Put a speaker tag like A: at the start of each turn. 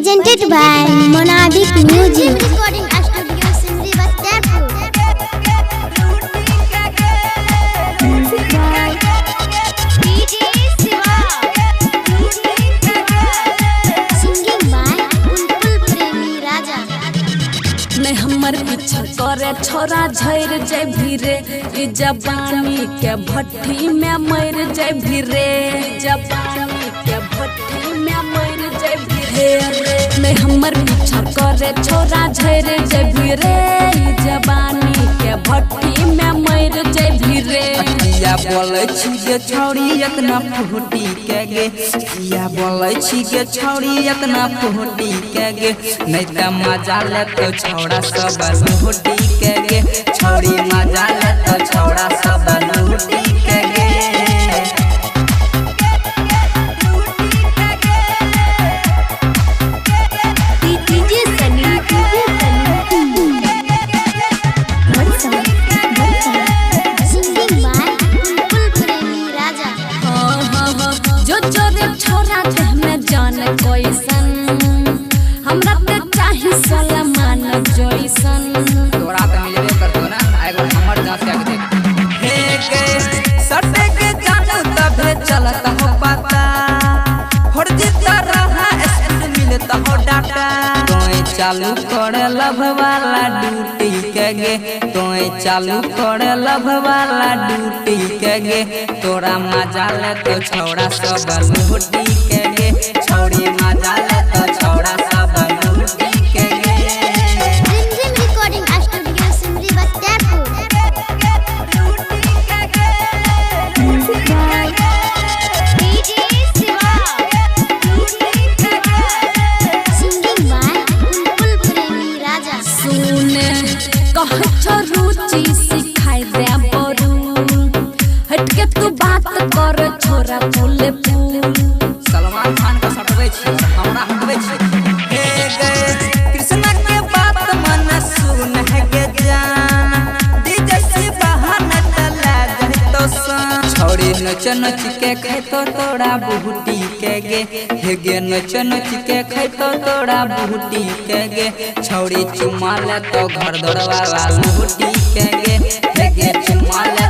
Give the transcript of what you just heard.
A: presented by Monadic Music. Recording Studio Sindri Bachapur. Music by DJ Siva. Singing by Bulbul Premi Raja.
B: नहीं हमर पीछा करे छोरा झर जाय भीरे ई जवानी के भट्टी में मर जाय भीरे जवानी के भट्टी में मर जाय भीरे नहीं हमर पीछा करे छोरा झर जाय भीरे ई जवानी के भट्टी में मर जाय भीरे
C: या बोलै छी गे छौरी इतना फुहटी के गे या बोलै छी गे छौरी इतना फुहटी के गे नहीं त मजा ले तो छौड़ा सब लुहटी के गे छौरी मजा ले तो छौड़ा सब लुहटी के गे
A: DJ Sunny. Singing by Bulbul Premi Raja.
B: जो जोरे छोरा ते हमें जान कोइसन हमरा ते चाही सलमान जइसन
C: तोरा त मिलबे करतो ना एगो हमर जांच के देख हे गे सटे के जानू तबे चलत हो पता हर जिता रहा स्पीड मिलता हो डाटा तोय चालू करे लव वाला ड्यूटी के गे तोय चालू करे लव वाला ड्यूटी के गे तोरा मजा ले तो छौड़ा सब लुहटी के गे छौड़ी मजा ले तो छौड़ा सब लुहटी के गे
A: Dream Recording Studio Sindri Bachapur. Music by DJ Siva. Singing by Bulbul Premi Raja.
B: सुने कह छ रुचि सिखाई दे बरू हट के तू बात कर छोरा फूल फूल
C: सलमान खान का सटवे छी हमरा हटवे छी हे गे कृष्ण के बात मन सुन है गे जान डीजे से बहाना चला जाए तो सन छौड़ी नच नच के खाई तो तोड़ा बुहटी के गे हे गे नच नच के खाई तो तोड़ा बुहटी के गे छौड़ी चुमा ले तो घर दौड़वा बुहटी के गे हे गे चुमा ले